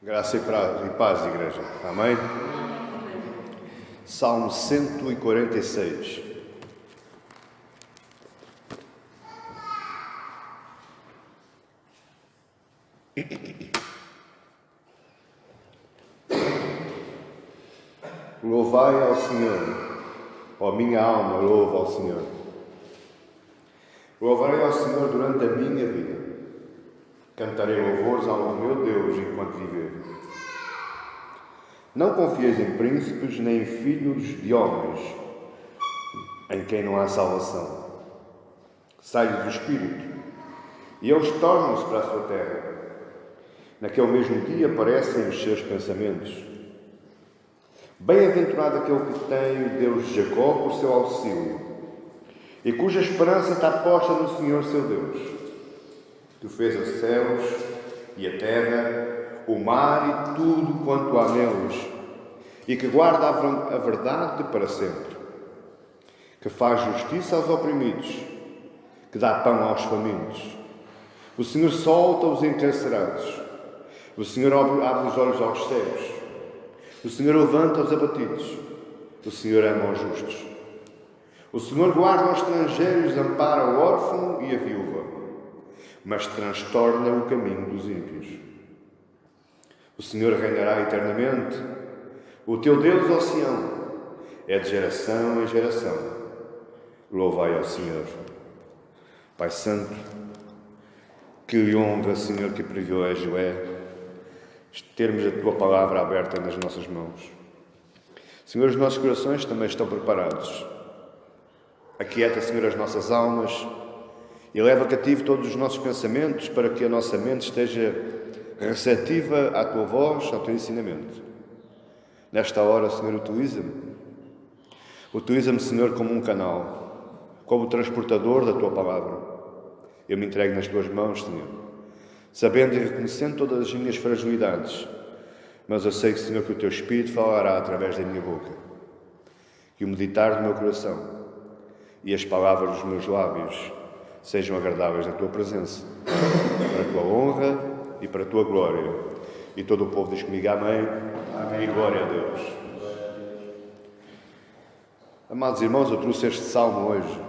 Graça e paz, igreja. Amém? Salmo 146. Louvai ao Senhor, ó minha alma, louva ao Senhor. Louvarei ao Senhor durante a minha vida. Cantarei louvores ao meu Deus enquanto viver. Não confieis em príncipes, nem em filhos de homens, em quem não há salvação. Sai-lhes o espírito, e eles tornam-se para a sua terra. Naquele mesmo dia aparecem os seus pensamentos. Bem-aventurado aquele que tem o Deus de Jacó por seu auxílio, e cuja esperança está posta no Senhor seu Deus. Tu fez os céus e a terra, o mar e tudo quanto há neles, e que guarda a verdade para sempre, que faz justiça aos oprimidos, que dá pão aos famintos. O Senhor solta os encarcerados, o Senhor abre os olhos aos cegos, o Senhor levanta os abatidos, o Senhor ama os justos. O Senhor guarda os estrangeiros, ampara o órfão e a viúva, mas transtorna o caminho dos ímpios. O Senhor reinará eternamente. O teu Deus, ó Sião, é de geração em geração. Louvai ao Senhor. Pai Santo, que honra, Senhor, que privilégio é termos a Tua palavra aberta nas nossas mãos. Senhor, os nossos corações também estão preparados. Aquieta, Senhor, as nossas almas e leva cativo todos os nossos pensamentos para que a nossa mente esteja receptiva à Tua voz, ao Teu ensinamento. Nesta hora, Senhor, utiliza-me. Utiliza-me, Senhor, como um canal, como transportador da Tua palavra. Eu me entrego nas Tuas mãos, Senhor, sabendo e reconhecendo todas as minhas fragilidades, mas eu sei, Senhor, que o Teu Espírito falará através da minha boca. Que o meditar do meu coração e as palavras dos meus lábios sejam agradáveis na Tua presença, para a Tua honra e para a Tua glória. E todo o povo diz comigo amém, amém. E glória a Deus. Amados irmãos, eu trouxe este salmo hoje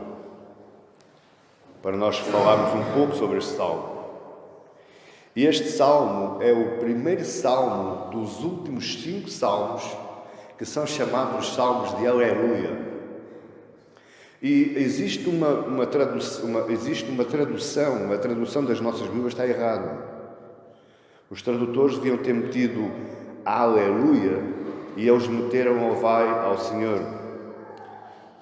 para nós falarmos um pouco sobre este salmo. E este salmo é o primeiro salmo dos últimos 5 salmos que são chamados os salmos de Aleluia. E existe uma tradução das nossas Bíblias está errada. Os tradutores deviam ter metido Aleluia e eles meteram Louvai ao Senhor.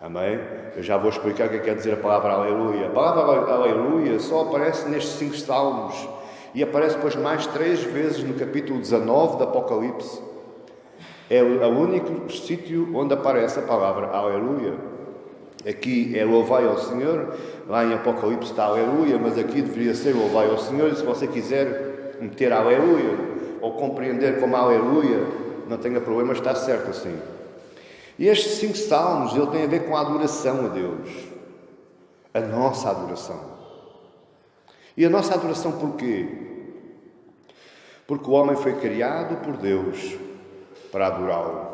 Amém? Eu já vou explicar o que quer dizer a palavra Aleluia. A palavra Aleluia só aparece nestes 5 salmos e aparece depois mais 3 vezes no capítulo 19 do Apocalipse. É o único sítio onde aparece a palavra Aleluia. Aqui é louvai ao Senhor, lá em Apocalipse está aleluia, mas aqui deveria ser louvai ao Senhor. E se você quiser meter aleluia ou compreender como aleluia, não tenha problema, está certo assim. E estes 5 salmos, ele tem a ver com a adoração a Deus, a nossa adoração. E a nossa adoração porquê? Porque o homem foi criado por Deus para adorá-lo.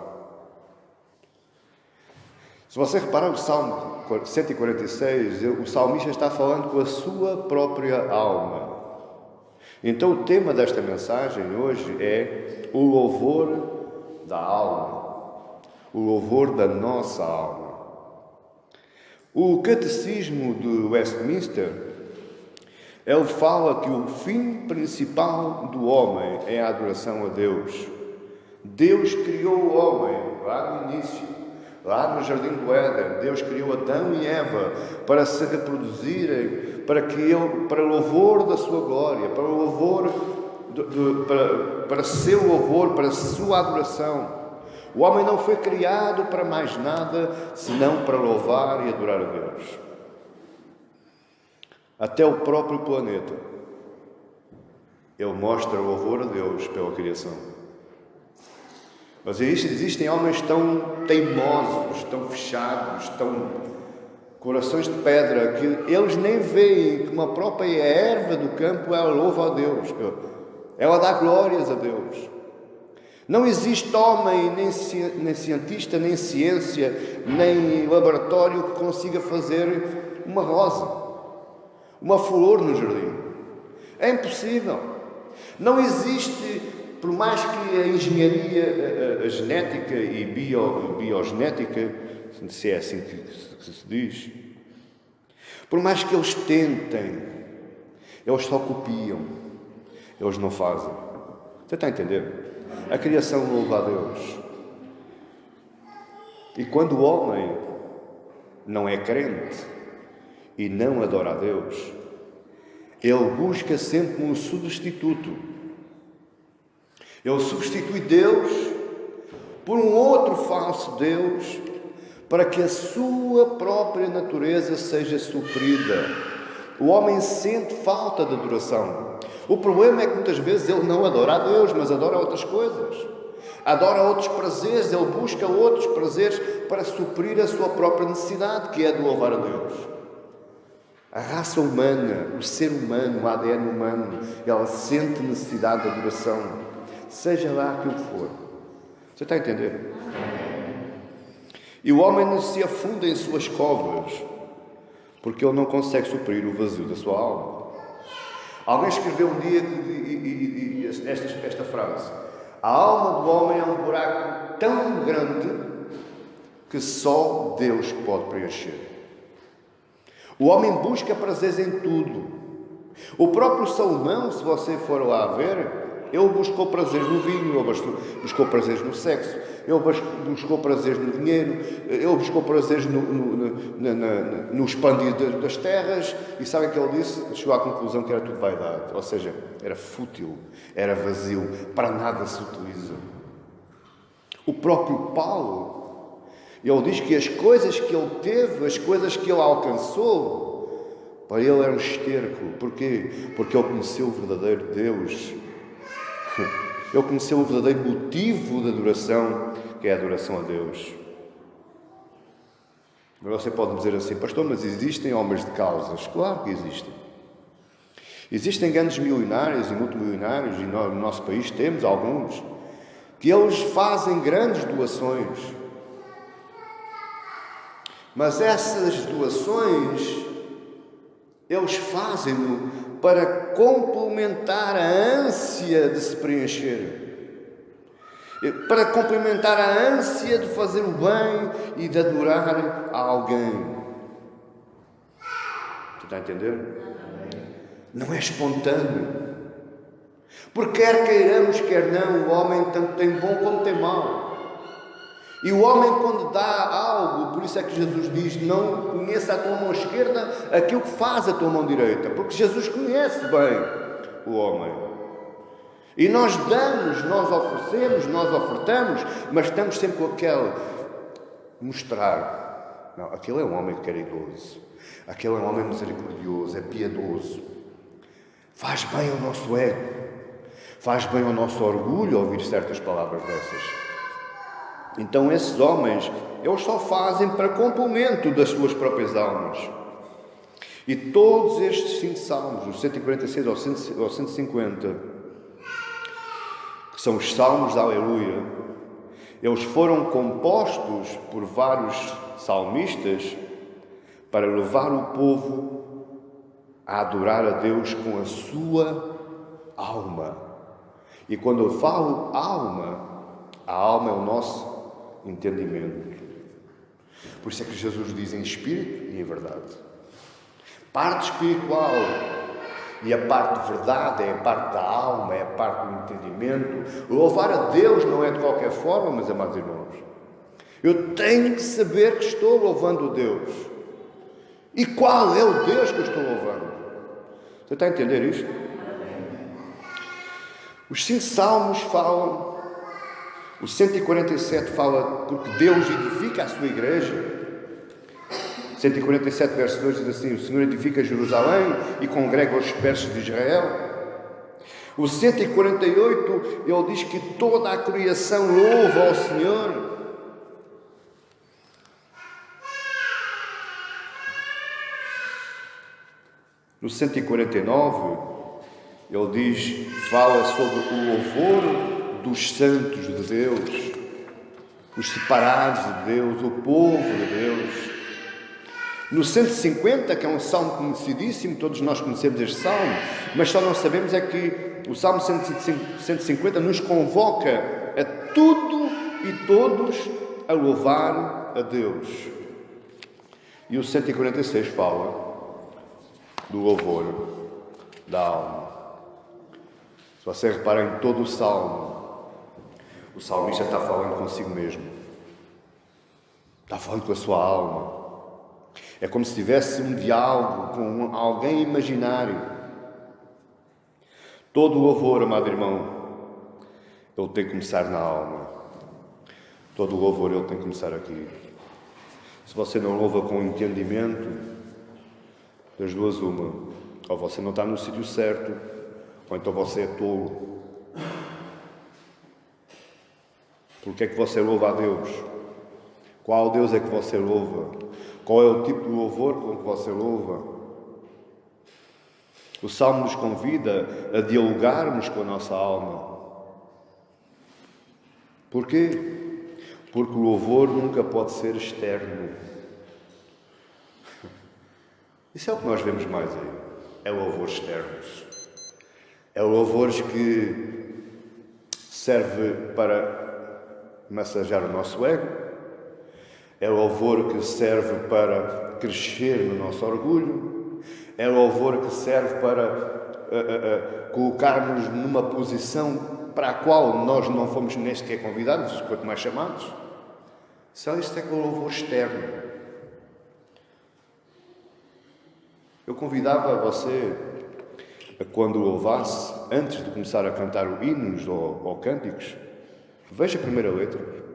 Se você reparar o Salmo 146, o salmista está falando com a sua própria alma. Então o tema desta mensagem hoje é o louvor da alma, o louvor da nossa alma. O Catecismo de Westminster, ele fala que o fim principal do homem é a adoração a Deus. Deus criou o homem lá no início. Lá no Jardim do Éden, Deus criou Adão e Eva para se reproduzirem, para louvor da sua glória, para louvor, para seu louvor, para a sua adoração. O homem não foi criado para mais nada, senão para louvar e adorar a Deus. Até o próprio planeta, ele mostra o louvor a Deus pela criação. Mas existem homens tão teimosos, tão fechados, tão corações de pedra, que eles nem veem que uma própria erva do campo, ela louva a Deus, ela dá glórias a Deus. Não existe homem, nem cientista, nem ciência, nem laboratório que consiga fazer uma rosa, uma flor no jardim. É impossível. Não existe, por mais que a engenharia, a genética e biogenética, se é assim que se diz, por mais que eles tentem, eles só copiam, eles não fazem. Você está a entender? A criação louva a Deus. E quando o homem não é crente e não adora a Deus, ele busca sempre um substituto. Ele substitui Deus por um outro falso Deus, para que a sua própria natureza seja suprida. O homem sente falta de adoração. O problema é que muitas vezes ele não adora a Deus, mas adora outras coisas. Adora outros prazeres, ele busca outros prazeres para suprir a sua própria necessidade, que é de louvar a Deus. A raça humana, o ser humano, o ADN humano, ela sente necessidade de adoração, seja lá aquilo que for. Você está a entender? E o homem não se afunda em suas covas, porque ele não consegue suprir o vazio da sua alma. Alguém escreveu um dia esta frase: a alma do homem é um buraco tão grande que só Deus pode preencher. O homem busca prazeres em tudo. O próprio Salomão, se você for lá ver, ele buscou prazeres no vinho, ele buscou prazeres no sexo, ele buscou prazeres no dinheiro, ele buscou prazeres no expandir das terras, e sabem o que ele disse? Chegou à conclusão que era tudo vaidade, ou seja, era fútil, era vazio, para nada se utiliza. O próprio Paulo, ele diz que as coisas que ele teve, as coisas que ele alcançou, para ele era um esterco. Porquê? Porque ele conheceu o verdadeiro Deus. Ele conheceu o verdadeiro motivo da adoração, que é a adoração a Deus. Agora você pode dizer assim: pastor, mas existem homens de causas? Claro que existem. Existem grandes milionários e multimilionários, e no nosso país temos alguns, que eles fazem grandes doações. Mas essas doações, eles fazem-no para complementar a ânsia de se preencher, para complementar a ânsia de fazer o bem e de adorar a alguém. Você está a entender? Não é espontâneo. Porque quer queiramos, quer não, o homem tanto tem bom como tem mau. E o homem, quando dá algo, por isso é que Jesus diz: não conheça a tua mão esquerda aquilo que faz a tua mão direita, porque Jesus conhece bem o homem. E nós damos, nós oferecemos, nós ofertamos, mas estamos sempre com aquele mostrar: não, aquele é um homem caridoso, aquele é um homem misericordioso, é piedoso. Faz bem ao nosso ego, faz bem ao nosso orgulho ouvir certas palavras dessas. Então esses homens, eles só fazem para complemento das suas próprias almas. E todos estes 5 salmos, os 146 ao 150, que são os salmos da Aleluia, eles foram compostos por vários salmistas para levar o povo a adorar a Deus com a sua alma. E quando eu falo alma, a alma é o nosso entendimento. Por isso é que Jesus diz em espírito e em verdade. Parte espiritual e a parte de verdade é a parte da alma, é a parte do entendimento. Louvar a Deus não é de qualquer forma, meus amados irmãos. Eu tenho que saber que estou louvando a Deus. E qual é o Deus que eu estou louvando? Você está a entender isto? Os 5 salmos falam. O 147 fala porque Deus edifica a sua igreja. 147, verso 2 diz assim: o Senhor edifica Jerusalém e congrega os dispersos de Israel. O 148, ele diz que toda a criação louva ao Senhor. No 149, ele diz, fala sobre o louvor dos santos de Deus, os separados de Deus, o povo de Deus. No 150, que é um salmo conhecidíssimo, todos nós conhecemos este salmo, mas só não sabemos é que o salmo 150 nos convoca a tudo e todos a louvar a Deus. E o 146 fala do louvor da alma. Se você reparar em todo o salmista está falando consigo mesmo. Está falando com a sua alma. É como se tivesse um diálogo com alguém imaginário. Todo o louvor, amado irmão, ele tem que começar na alma. Todo o louvor, ele tem que começar aqui. Se você não louva com entendimento, das duas uma. Ou você não está no sítio certo, ou então você é tolo. Por que é que você louva a Deus? Qual Deus é que você louva? Qual é o tipo de louvor com que você louva? O Salmo nos convida a dialogarmos com a nossa alma. Porquê? Porque o louvor nunca pode ser externo. Isso é o que nós vemos mais aí. É louvores externos. É louvores que serve para massagear o nosso ego. É louvor que serve para crescer no nosso orgulho. É louvor que serve para colocarmos numa posição para a qual nós não fomos nem sequer convidados, quanto mais chamados. Só isto é que é o louvor externo. Eu convidava você, quando louvasse, antes de começar a cantar hinos ou cânticos, veja a primeira letra.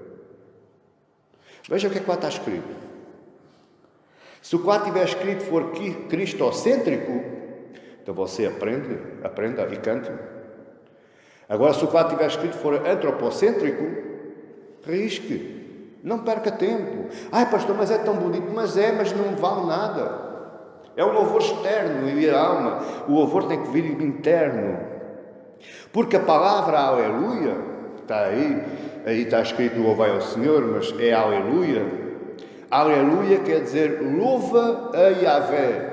Veja o que é que lá está escrito. Se o que lá estiver escrito for cristocêntrico, então você aprenda e cante. Agora, se o que lá estiver escrito for antropocêntrico, risque. Não perca tempo. Ai, pastor, mas é tão bonito. Mas não vale nada. É um louvor externo e a alma. O louvor tem que vir interno. Porque a palavra aleluia, está aí está escrito louvai ao Senhor, mas é aleluia. Aleluia quer dizer louva a Yahvé.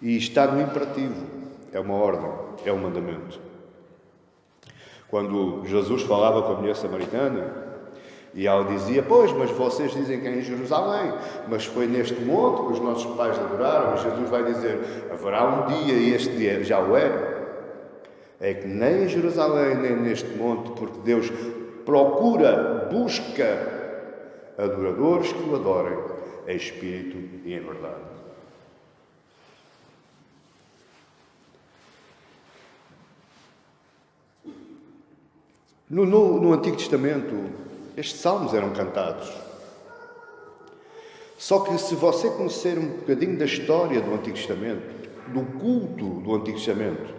E está no imperativo. É uma ordem, é um mandamento. Quando Jesus falava com a mulher samaritana, e ela dizia, pois, mas vocês dizem que é em Jerusalém, mas foi neste monte que os nossos pais adoraram. E Jesus vai dizer, haverá um dia, e este dia já o é que nem em Jerusalém, nem neste monte, porque Deus busca adoradores que o adorem em espírito e em verdade. No Antigo Testamento, estes salmos eram cantados. Só que se você conhecer um bocadinho da história do Antigo Testamento, do culto do Antigo Testamento,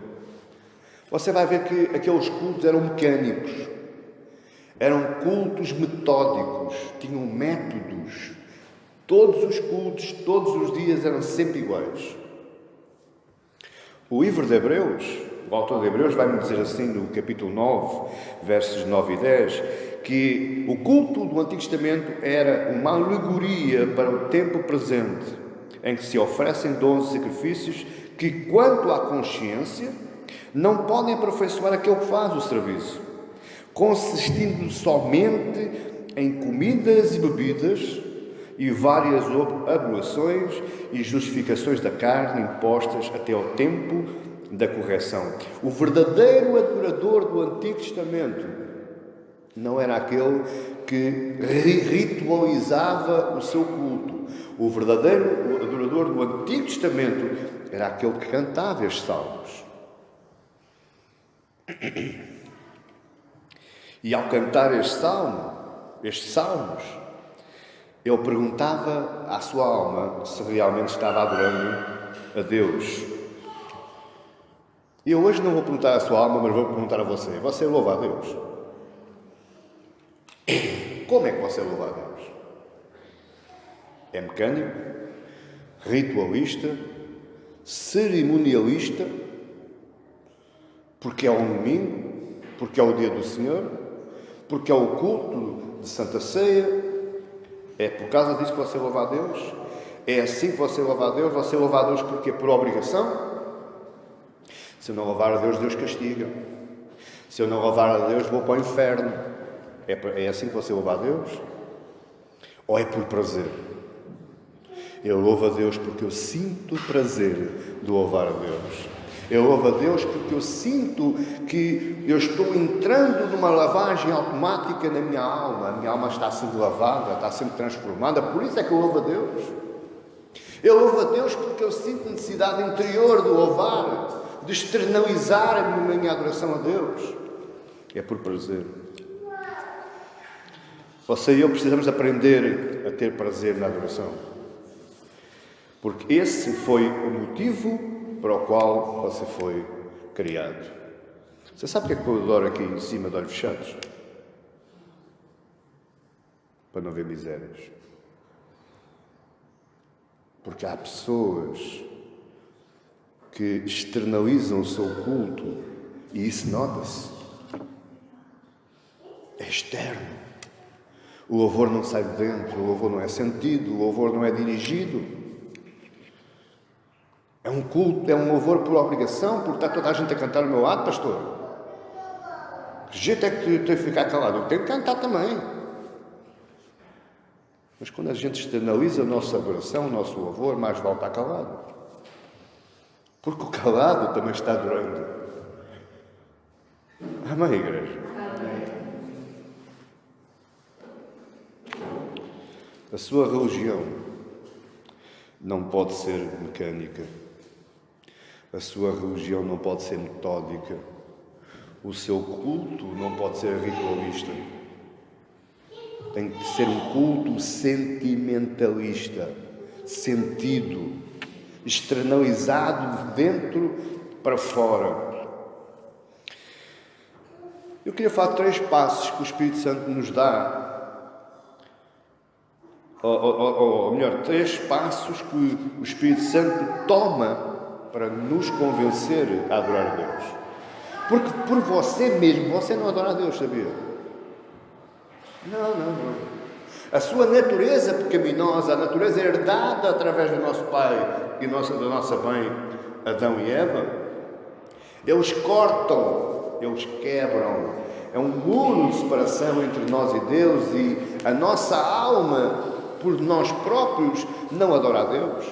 você vai ver que aqueles cultos eram mecânicos, eram cultos metódicos, tinham métodos. Todos os cultos, todos os dias eram sempre iguais. O livro de Hebreus, o autor de Hebreus vai-me dizer assim no capítulo 9, versos 9 e 10, que o culto do Antigo Testamento era uma alegoria para o tempo presente, em que se oferecem dons e sacrifícios que, quanto à consciência, não podem aperfeiçoar aquele que faz o serviço, consistindo somente em comidas e bebidas e várias abluções e justificações da carne impostas até ao tempo da correção. O verdadeiro adorador do Antigo Testamento não era aquele que ritualizava o seu culto. O verdadeiro adorador do Antigo Testamento era aquele que cantava estes salmos. E ao cantar estes salmos, Ele perguntava à sua alma se realmente estava adorando a Deus. E eu hoje não vou perguntar à sua alma, mas vou perguntar a você. Você louva a Deus? Como é que você louva a Deus? É mecânico? Ritualista? Cerimonialista? Porque é um domingo? Porque é o dia do Senhor? Porque é o culto de Santa Ceia? É por causa disso que você louva a Deus? É assim que você louva a Deus? Você louva a Deus porque por obrigação? Se eu não louvar a Deus, Deus castiga. Se eu não louvar a Deus, vou para o inferno. É assim que você louva a Deus? Ou é por prazer? Eu louvo a Deus porque eu sinto prazer de louvar a Deus. Eu louvo a Deus porque eu sinto que eu estou entrando numa lavagem automática na minha alma. A minha alma está sendo lavada, está sendo transformada. Por isso é que eu louvo a Deus. Eu louvo a Deus porque eu sinto necessidade interior de louvar, de externalizar a minha adoração a Deus. É por prazer. Você e eu precisamos aprender a ter prazer na adoração. Porque esse foi o motivo para o qual você foi criado. Você sabe o que é que eu adoro aqui em cima de olhos fechados? Para não ver misérias. Porque há pessoas que externalizam o seu culto e isso nota-se. É externo. O louvor não sai de dentro, o louvor não é sentido, o louvor não é dirigido. É um culto, é um louvor por obrigação, porque está toda a gente a cantar ao meu lado, pastor. Que jeito é que eu tenho que ficar calado? Eu tenho que cantar também. Mas quando a gente externaliza a nossa adoração, o nosso louvor, mais vale estar calado. Porque o calado também está adorando. Amém, igreja? A sua religião não pode ser mecânica. A sua religião não pode ser metódica. O seu culto não pode ser ritualista. Tem que ser um culto sentimentalista, sentido, externalizado de dentro para fora. Eu queria falar de 3 passos que o Espírito Santo nos dá. Ou melhor, 3 passos que o Espírito Santo toma para nos convencer a adorar a Deus. Porque por você mesmo, você não adora a Deus, sabia? Não. A sua natureza pecaminosa, a natureza herdada através do nosso pai e da nossa mãe, Adão e Eva, eles cortam, eles quebram. É um muro de separação entre nós e Deus e a nossa alma, por nós próprios, não adora a Deus.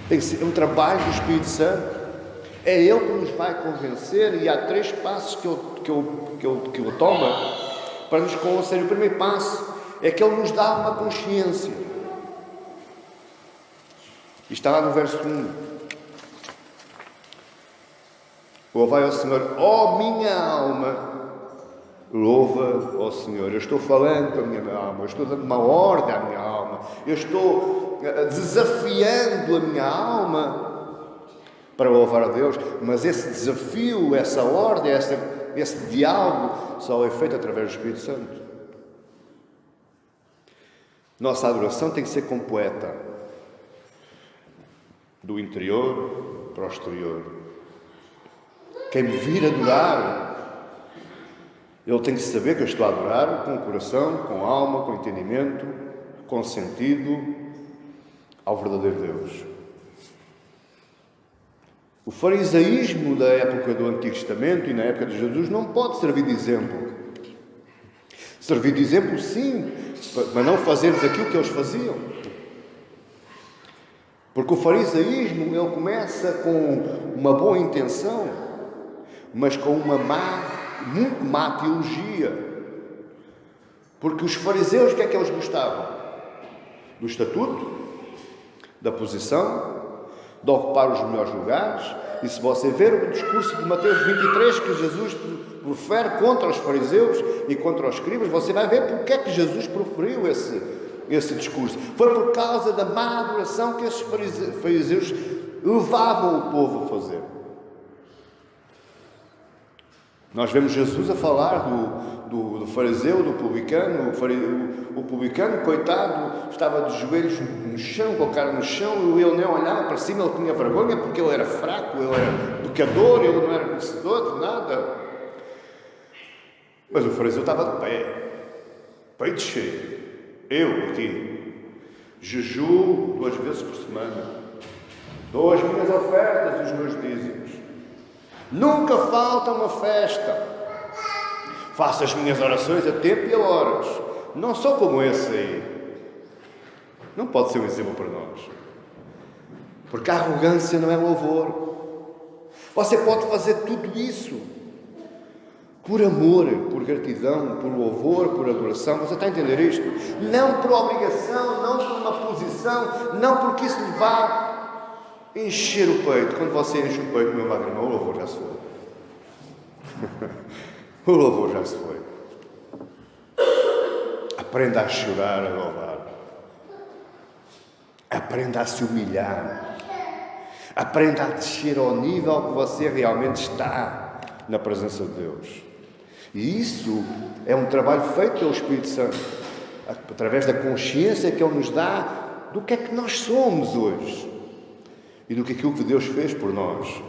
Tem que ser um trabalho do Espírito Santo. É Ele que nos vai convencer e há 3 passos que Ele toma para nos convencer. O primeiro passo é que Ele nos dá uma consciência. E está lá no verso 1. Louvai ao Senhor, ó minha alma, louva ao Senhor. Eu estou falando com a minha alma, eu estou dando uma ordem à minha alma, eu estou desafiando a minha alma para louvar a Deus, mas esse desafio, essa ordem, esse diálogo só é feito através do Espírito Santo. Nossa adoração tem que ser completa, do interior para o exterior. Quem me vir adorar, ele tem que saber que eu estou a adorar com o coração, com a alma, com o entendimento, com sentido ao verdadeiro Deus. O farisaísmo da época do Antigo Testamento e na época de Jesus não pode servir de exemplo. Servir de exemplo, sim, mas não fazermos aquilo que eles faziam. Porque o farisaísmo, ele começa com uma boa intenção, mas com uma muito má teologia. Porque os fariseus, o que é que eles gostavam? Do estatuto, da posição, de ocupar os melhores lugares. E se você ver o discurso de Mateus 23, que Jesus profere contra os fariseus e contra os escribas, você vai ver porque é que Jesus proferiu esse discurso. Foi por causa da má adoração que esses fariseus levavam o povo a fazer. Nós vemos Jesus a falar do fariseu, do publicano. O publicano, coitado, estava de joelhos no chão, com a cara no chão, e ele nem olhava para cima, ele tinha vergonha porque ele era fraco, ele era pecador, ele não era conhecedor de nada. Mas o fariseu estava de pé, peito cheio. Eu aqui jejuo 2 vezes por semana, dou as minhas ofertas e os meus dízimos. Nunca falta uma festa. Faço as minhas orações a tempo e a horas. Não sou como esse aí. Não pode ser um exemplo para nós. Porque a arrogância não é louvor. Você pode fazer tudo isso por amor, por gratidão, por louvor, por adoração. Você está a entender isto? Não por obrigação, não por uma posição, não porque isso lhe vá encher o peito. Quando você enche o peito, meu lágrima, o louvor já se foi. O louvor já se foi. Aprenda a chorar, a louvar. Aprenda a se humilhar. Aprenda a descer ao nível que você realmente está na presença de Deus. E isso é um trabalho feito pelo Espírito Santo, através da consciência que Ele nos dá do que é que nós somos hoje e do que aquilo que Deus fez por nós,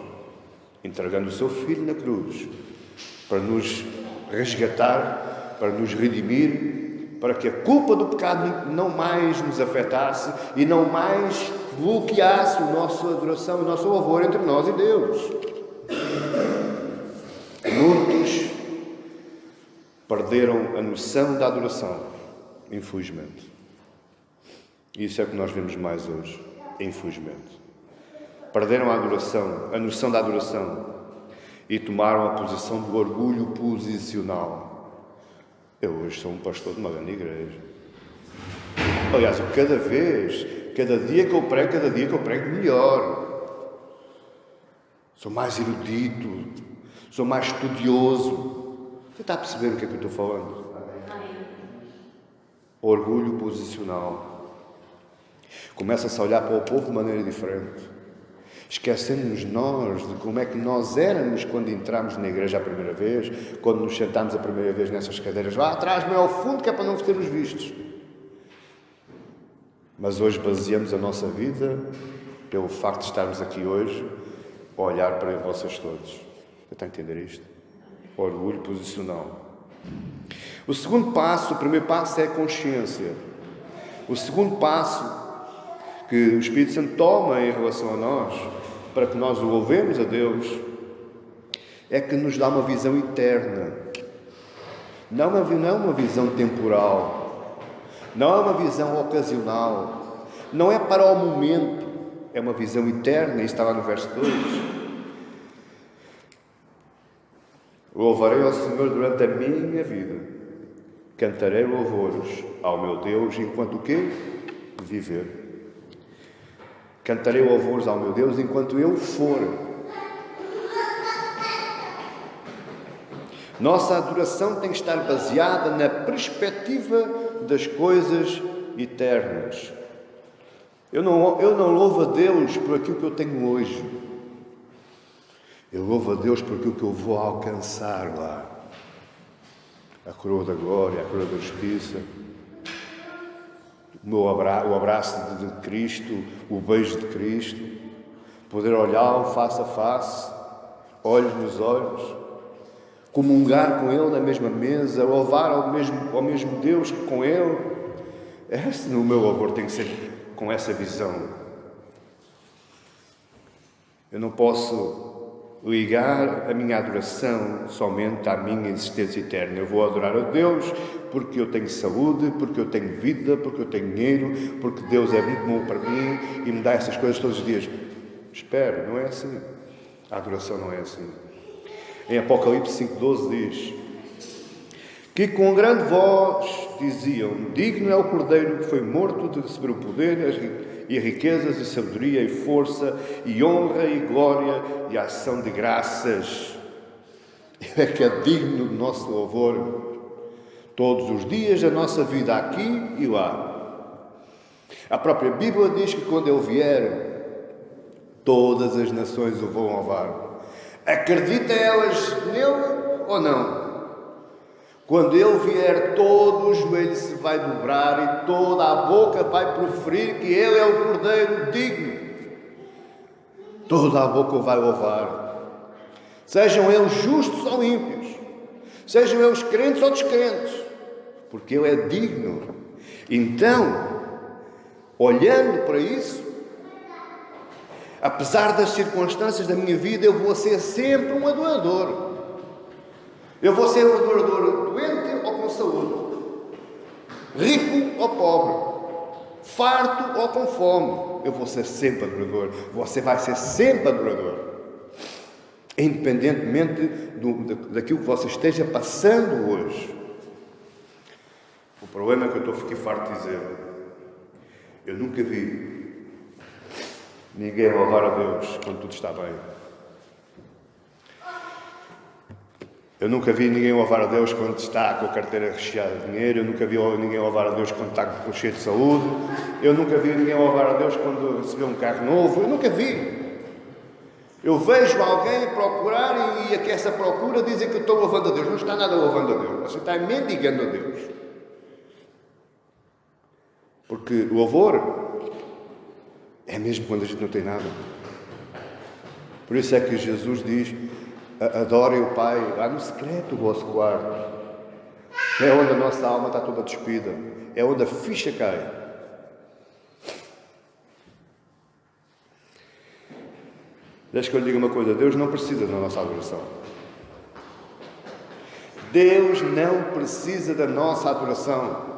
entregando o seu Filho na cruz, para nos resgatar, para nos redimir, para que a culpa do pecado não mais nos afetasse e não mais bloqueasse a nossa adoração, o nosso louvor entre nós e Deus. Muitos perderam a noção da adoração, infelizmente. Isso é o que nós vemos mais hoje, infelizmente. Perderam a adoração, a noção da adoração, e tomaram a posição do orgulho posicional. Eu hoje sou um pastor de uma grande igreja. Aliás, cada dia que eu prego melhor. Sou mais erudito, sou mais estudioso. Você está a perceber o que é que eu estou falando? Orgulho posicional. Começa-se a olhar para o povo de maneira diferente. Esquecendo-nos nós de como é que nós éramos quando entramos na igreja a primeira vez, quando nos sentámos a primeira vez nessas cadeiras lá atrás, meio ao fundo, que é para não sermos vistos. Mas hoje baseamos a nossa vida, pelo facto de estarmos aqui hoje, a olhar para vocês todos. Você está a entender isto? Orgulho posicional. O segundo passo, o primeiro passo é a consciência. O segundo passo que o Espírito Santo toma em relação a nós, para que nós o louvemos a Deus, é que nos dá uma visão eterna. Não é uma visão temporal. Não é uma visão ocasional. Não é para o momento. É uma visão eterna. Isso está lá no verso 2. Louvarei ao Senhor durante a minha vida. Cantarei louvores ao meu Deus enquanto o quê? Viver. Cantarei louvores ao meu Deus enquanto eu for. Nossa adoração tem que estar baseada na perspectiva das coisas eternas. Eu não louvo a Deus por aquilo que eu tenho hoje. Eu louvo a Deus por aquilo que eu vou alcançar lá. A coroa da glória, a coroa da justiça. O abraço de Cristo, o beijo de Cristo, poder olhá-lo face a face, olhos nos olhos, comungar com Ele na mesma mesa, louvar ao mesmo Deus que com Ele. O meu louvor tem que ser com essa visão. Eu não posso ligar a minha adoração somente à minha existência eterna. Eu vou adorar a Deus porque eu tenho saúde, porque eu tenho vida, porque eu tenho dinheiro, porque Deus é muito bom para mim e me dá essas coisas todos os dias. Espera, não é assim. A adoração não é assim. Em Apocalipse 5,12 diz que com grande voz diziam: digno é o Cordeiro que foi morto de receber o poder e riquezas e sabedoria e força e honra e glória e ação de graças. Ele é que é digno do nosso louvor todos os dias da nossa vida aqui e lá. A própria Bíblia diz que quando Ele vier, todas as nações o vão louvar. Acreditam elas nele ou não? Quando Ele vier, todo o joelho se vai dobrar e toda a boca vai proferir que Ele é o Cordeiro digno. Toda a boca o vai louvar. Sejam eles justos ou ímpios. Sejam eles crentes ou descrentes. Porque Ele é digno. Então, olhando para isso, apesar das circunstâncias da minha vida, eu vou ser sempre um adorador. Eu vou ser um adorador doente ou com saúde, rico ou pobre, farto ou com fome. Eu vou ser sempre adorador. Você vai ser sempre adorador. Independentemente daquilo que você esteja passando hoje. O problema é que eu fiquei farto de dizer. Eu nunca vi ninguém louvar a Deus quando tudo está bem. Eu nunca vi ninguém louvar a Deus quando está com a carteira recheada de dinheiro. Eu nunca vi ninguém louvar a Deus quando está cheio de saúde. Eu nunca vi ninguém louvar a Deus quando recebeu um carro novo. Eu nunca vi. Eu vejo alguém procurar e essa procura dizem que eu estou louvando a Deus. Não está nada louvando a Deus. Você está mendigando a Deus. Porque louvor é mesmo quando a gente não tem nada. Por isso é que Jesus diz: adorem o Pai lá no secreto do vosso quarto. É onde a nossa alma está toda despida. É onde a ficha cai. Deixa que eu lhe diga uma coisa. Deus não precisa da nossa adoração. Deus não precisa da nossa adoração.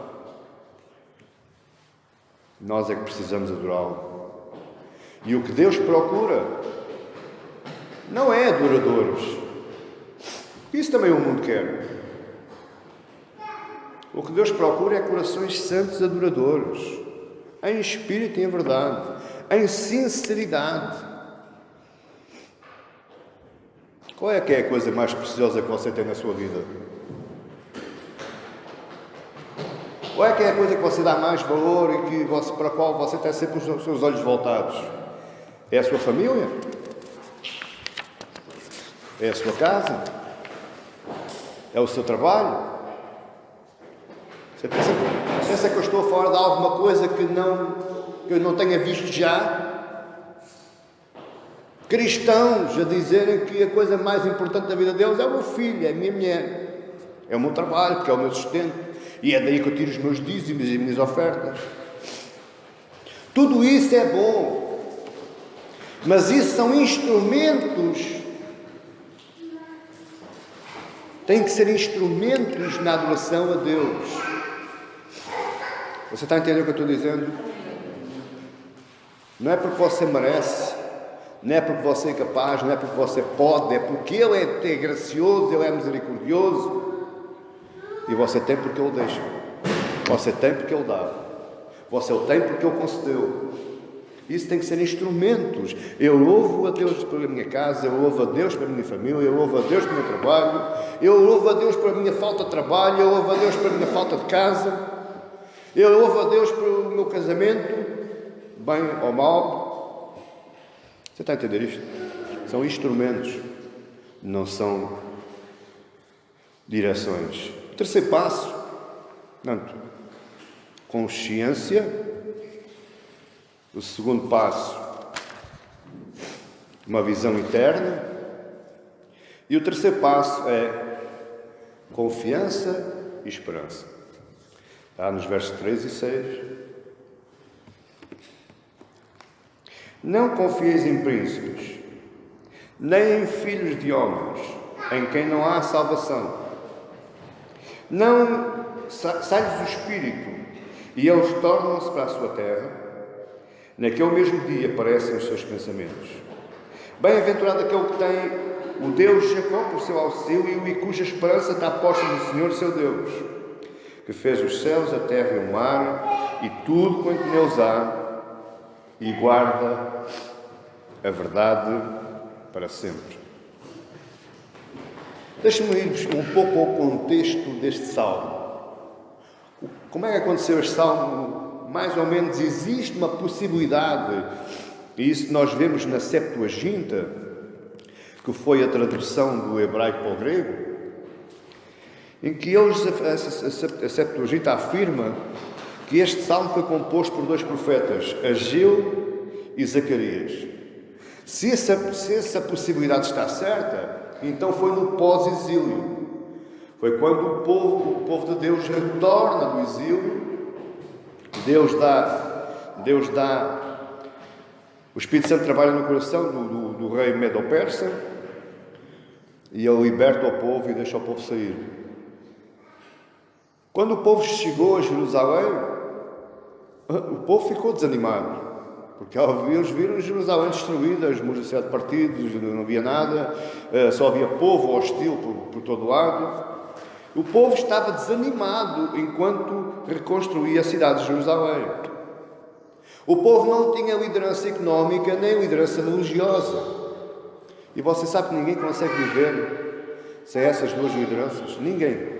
Nós é que precisamos adorá-lo. E o que Deus procura não é adoradores. Isso também o mundo quer. O que Deus procura é corações santos adoradores, em espírito e em verdade, em sinceridade. Qual é que é a coisa mais preciosa que você tem na sua vida? Qual é que é a coisa que você dá mais valor e para a qual você tem sempre os seus olhos voltados? É a sua família? É a sua casa? É o seu trabalho? Você pensa que eu estou a falar de alguma coisa que eu não tenha visto já? Cristãos a dizerem que a coisa mais importante da vida deles é o meu filho, é a minha mulher, é o meu trabalho, porque é o meu sustento. E é daí que eu tiro os meus dízimos e as minhas ofertas. Tudo isso é bom. Mas isso são instrumentos. Tem que ser instrumentos na adoração a Deus. Você está a entender o que eu estou dizendo? Não é porque você merece. Não é porque você é capaz. Não é porque você pode. É porque Ele é gracioso. Ele é misericordioso. E você tem porque Ele deixa. Você tem porque Ele dá. Você o tem porque Ele concedeu. Isso tem que ser instrumentos. Eu louvo a Deus pela minha casa, eu louvo a Deus pela minha família, eu louvo a Deus pelo meu trabalho, eu louvo a Deus pela minha falta de trabalho, eu louvo a Deus pela minha falta de casa, eu louvo a Deus pelo meu casamento, bem ou mal. Você está a entender isto? São instrumentos, não são direções. O terceiro passo, portanto, consciência. O segundo passo, uma visão eterna. E o terceiro passo é confiança e esperança. Está nos versos 3 e 6. Não confieis em príncipes, nem em filhos de homens, em quem não há salvação. Não sai-lhes o espírito, e eles tornam-se para a sua terra. Naquele mesmo dia aparecem os seus pensamentos. Bem-aventurado aquele que tem o Deus Jacó por seu auxílio e cuja esperança está posta no Senhor seu Deus, que fez os céus, a terra e o mar e tudo quanto neles há, e guarda a verdade para sempre. Deixe-me ir um pouco ao contexto deste salmo. Como é que aconteceu este salmo mais ou menos existe uma possibilidade, e isso nós vemos na Septuaginta, que foi a tradução do hebraico para o grego, em que a Septuaginta afirma que este salmo foi composto por dois profetas, Ageu e Zacarias. Se essa possibilidade está certa, então foi no pós-exílio. Foi quando o povo de Deus retorna do exílio, Deus dá, o Espírito Santo trabalha no coração do rei Medo-Persa, e ele liberta o povo e deixa o povo sair. Quando o povo chegou a Jerusalém, o povo ficou desanimado, porque eles viram Jerusalém destruída, os muros de partidos, não havia nada, só havia povo hostil por todo lado. O povo estava desanimado enquanto reconstruía a cidade de Jerusalém. O povo não tinha liderança económica nem liderança religiosa. E você sabe que ninguém consegue viver sem essas duas lideranças? Ninguém.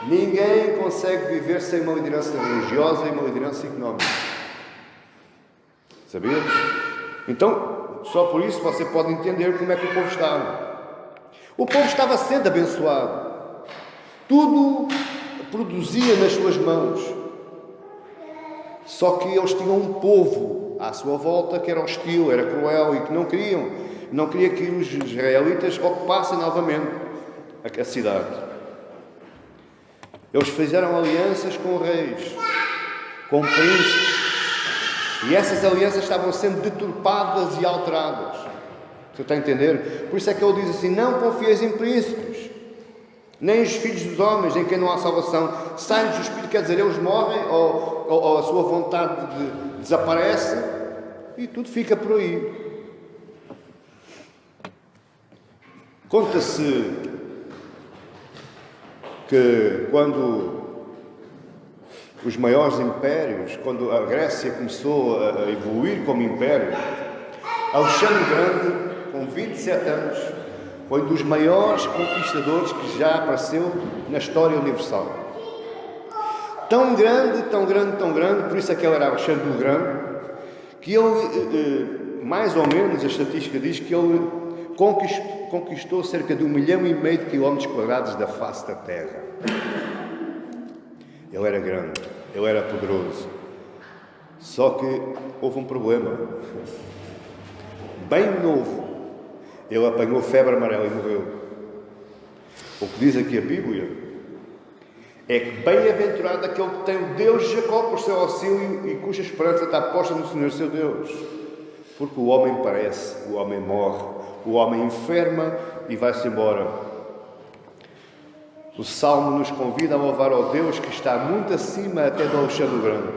Ninguém consegue viver sem uma liderança religiosa e uma liderança económica. Sabia? Então, só por isso você pode entender como é que o povo estava. O povo estava sendo abençoado. Tudo produzia nas suas mãos. Só que eles tinham um povo à sua volta que era hostil, era cruel e que não queria que os israelitas ocupassem novamente a cidade. Eles fizeram alianças com reis, com príncipes, e essas alianças estavam sendo deturpadas e alteradas. Você está a entender? Por isso é que ele diz assim: não confieis em príncipes, nem os filhos dos homens, em quem não há salvação. Sai-lhes o espírito, quer dizer, eles morrem, ou a sua vontade desaparece, e tudo fica por aí. Conta-se que quando os maiores impérios, quando a Grécia começou a evoluir como império, Alexandre o Grande, com 27 anos, foi um dos maiores conquistadores que já apareceu na história universal. Tão grande, por isso é que ele era Alexandre o Grande, que ele, mais ou menos, a estatística diz que ele conquistou cerca de 1,5 milhão de quilómetros quadrados da face da Terra. Ele era grande, ele era poderoso. Só que houve um problema. Bem novo, ele apanhou febre amarela e morreu. O que diz aqui a Bíblia é que bem-aventurado aquele que tem o Deus de Jacó por seu auxílio e cuja esperança está posta no Senhor seu Deus. Porque o homem parece, o homem morre, o homem enferma e vai-se embora. O Salmo nos convida a louvar ao Deus que está muito acima até do Alexandre o Grande.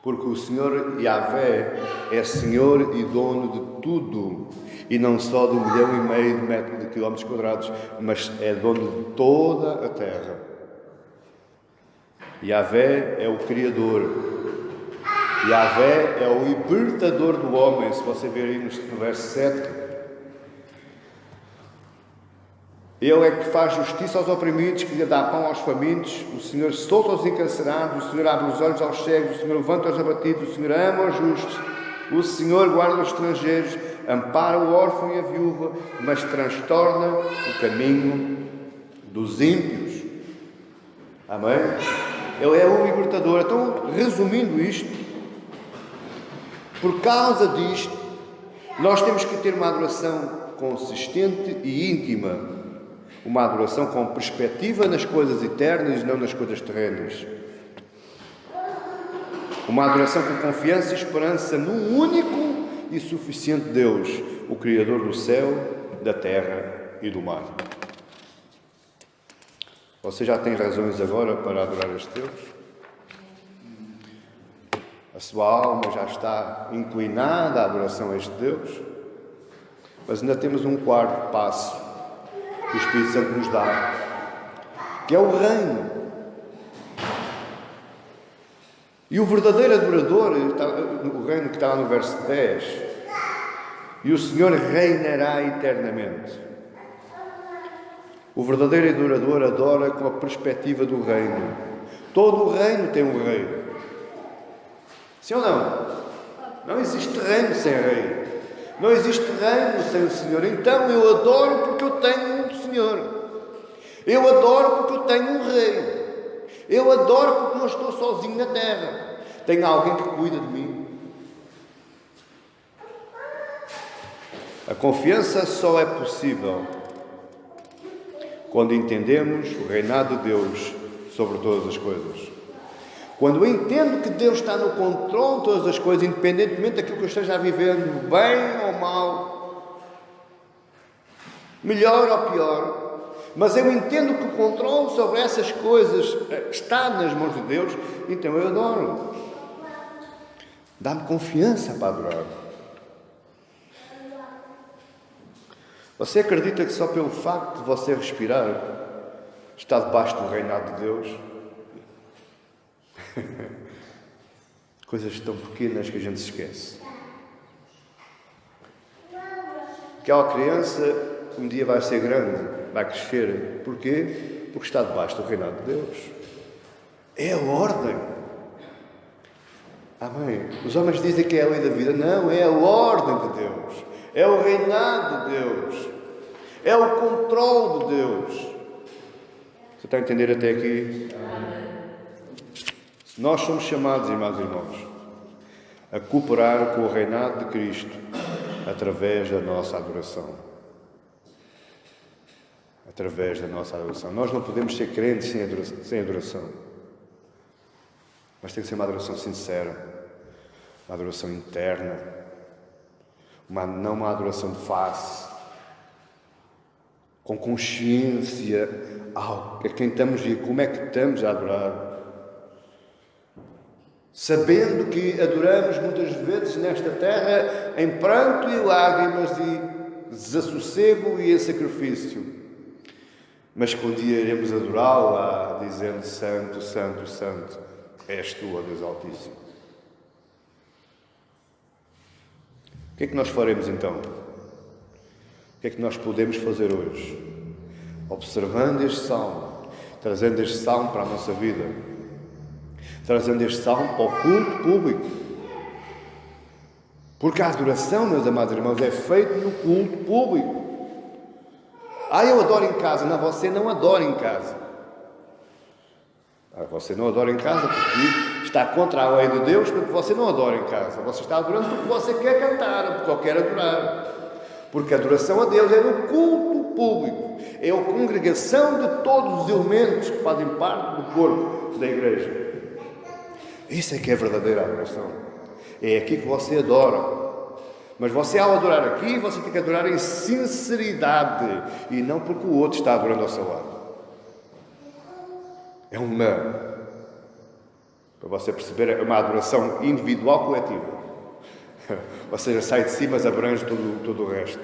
Porque o Senhor Yahvé é Senhor e dono de tudo, e não só de 1,5 milhão de quilómetros quadrados, mas é dono de toda a terra. Yahvé é o Criador. Yahvé é o libertador do homem. Se você ver aí no verso 7, Ele é que faz justiça aos oprimidos, que lhe dá pão aos famintos. O Senhor solta os encarcerados, o Senhor abre os olhos aos cegos, o Senhor levanta os abatidos, o Senhor ama os justos, o Senhor guarda os estrangeiros, ampara o órfão e a viúva, mas transtorna o caminho dos ímpios. Amém? Ele é o libertador. Então, resumindo isto, por causa disto, nós temos que ter uma adoração consistente e íntima. Uma adoração com perspectiva nas coisas eternas e não nas coisas terrenas. Uma adoração com confiança e esperança no único e suficiente Deus, o Criador do céu, da terra e do mar. Você já tem razões agora para adorar este Deus? A sua alma já está inclinada à adoração a este Deus? Mas ainda temos um quarto passo que o Espírito Santo nos dá, que é o reino. E o verdadeiro adorador, o reino que está lá no verso 10, e o Senhor reinará eternamente. O verdadeiro adorador adora com a perspectiva do reino. Todo o reino tem um rei. Sim ou não? Não existe reino sem rei. Não existe reino sem o Senhor. Então eu adoro porque eu tenho um Senhor. Eu adoro porque eu tenho um rei. Eu adoro porque não estou sozinho na terra. Tenho alguém que cuida de mim. A confiança só é possível quando entendemos o reinado de Deus sobre todas as coisas. Quando eu entendo que Deus está no controle de todas as coisas, independentemente daquilo que eu esteja a viver, bem ou mal, melhor ou pior, mas eu entendo que o controle sobre essas coisas está nas mãos de Deus, então eu adoro. Dá-me confiança para adorar. Você acredita que só pelo facto de você respirar está debaixo do reinado de Deus? Coisas tão pequenas que a gente se esquece. Aquela criança um dia vai ser grande, vai crescer. Porquê? Porque está debaixo do reinado de Deus. É a ordem. Amém. Os homens dizem que é a lei da vida. Não, é a ordem de Deus. É o reinado de Deus. É o controle de Deus. Você está a entender até aqui? Nós somos chamados, irmãos e irmãos, a cooperar com o reinado de Cristo através da nossa adoração. Através da nossa adoração. Nós não podemos ser crentes sem adoração. Mas tem que ser uma adoração sincera, uma adoração interna, não uma adoração de face, com consciência a quem estamos e como é que estamos a adorar. Sabendo que adoramos muitas vezes nesta terra em pranto e lágrimas e desassossego e em sacrifício. Mas que um dia iremos adorá-la dizendo: Santo, Santo, Santo, és tu, ó Deus Altíssimo. O que é que nós faremos então? O que é que nós podemos fazer hoje? Observando este salmo, trazendo este salmo para a nossa vida, trazendo este salmo para o culto público. Porque a adoração, meus amados irmãos, é feita no culto público. Eu adoro em casa. Não, você não adora em casa. Você não adora em casa porque está contra a lei de Deus, porque você não adora em casa. Você está adorando porque você quer cantar, porque quer adorar. Porque a adoração a Deus é no culto público. É a congregação de todos os elementos que fazem parte do corpo da igreja. Isso é que é a verdadeira adoração. É aqui que você adora. Mas você, ao adorar aqui, você tem que adorar em sinceridade e não porque o outro está adorando ao seu lado. É para você perceber, é uma adoração individual coletiva. Ou seja, sai de si, mas abrange todo o resto.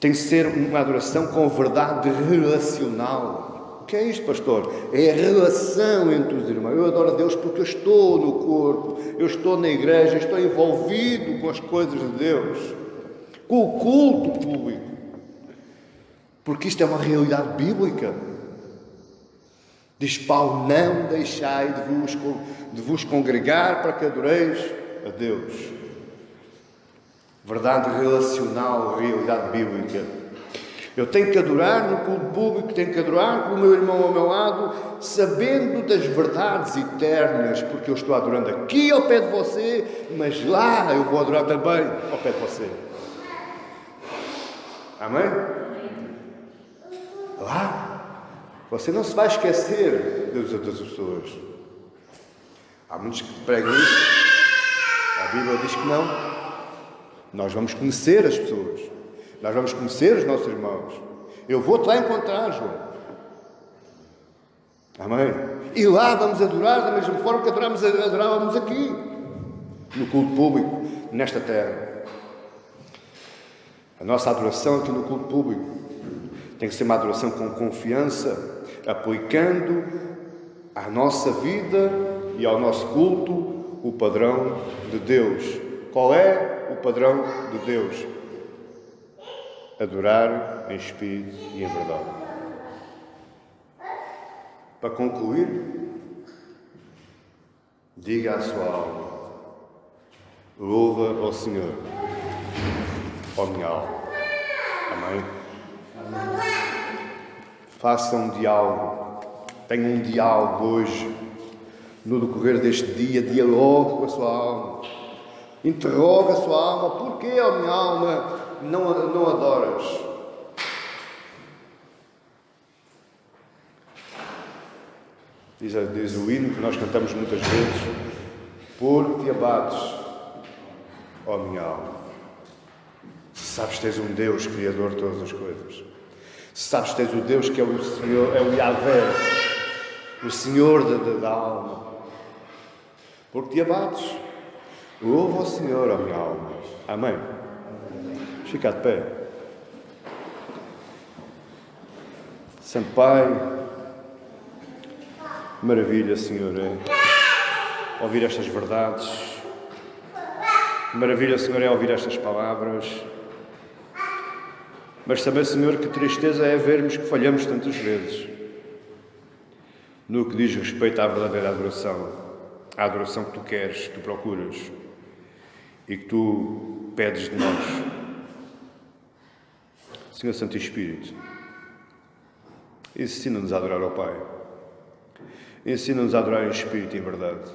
Tem que ser uma adoração com verdade relacional. O que é isto, pastor? É a relação entre os irmãos. Eu adoro a Deus porque eu estou no corpo, eu estou na igreja, eu estou envolvido com as coisas de Deus, com o culto público. Porque isto é uma realidade bíblica. Diz Paulo: não deixai de vos congregar para que adoreis a Deus. Verdade relacional, realidade bíblica. Eu tenho que adorar no culto público, tenho que adorar com o meu irmão ao meu lado, sabendo das verdades eternas, porque eu estou adorando aqui ao pé de você, mas lá eu vou adorar também ao pé de você. Amém? Lá, você não se vai esquecer das outras pessoas. Há muitos que pregam isso. A Bíblia diz que não. Nós vamos conhecer as pessoas. Nós vamos conhecer os nossos irmãos. Eu vou-te lá encontrar, João. Amém? E lá vamos adorar da mesma forma que adorávamos aqui, no culto público, nesta terra. A nossa adoração aqui no culto público tem que ser uma adoração com confiança, aplicando à nossa vida e ao nosso culto o padrão de Deus. Qual é o padrão de Deus? Adorar em espírito e em verdade. Para concluir, diga à sua alma: louva ao Senhor, ó minha alma. Amém? Faça um diálogo, tenha um diálogo hoje, no decorrer deste dia, dialogue com a sua alma, interroga a sua alma: porquê, ó minha alma, não adoras? Diz o hino que nós cantamos muitas vezes: por que te abates, ó minha alma? Se sabes que tens um Deus Criador de todas as coisas, se sabes que tens o Deus que é o Senhor, é o Yahvé, o Senhor da alma, por que te abates? Louva ao Senhor, ó minha alma. Amém. Fica de pé. Santo Pai, maravilha, Senhor, é ouvir estas verdades. Maravilha, Senhor, é ouvir estas palavras. Mas também, Senhor, que tristeza é vermos que falhamos tantas vezes no que diz respeito à verdadeira adoração, à adoração que Tu queres, que Tu procuras e que Tu pedes de nós. Senhor Santo Espírito, ensina-nos a adorar ao Pai. Ensina-nos a adorar em Espírito e em verdade.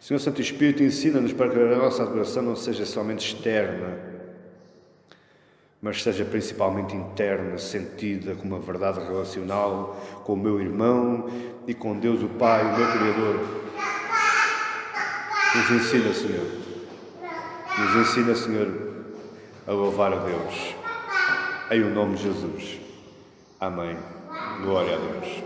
Senhor Santo Espírito, ensina-nos para que a nossa adoração não seja somente externa, mas seja principalmente interna, sentida como uma verdade relacional com o meu irmão e com Deus o Pai, o meu Criador. Nos ensina, Senhor. Nos ensina, Senhor, a louvar a Deus. Em o nome de Jesus. Amém. Glória a Deus.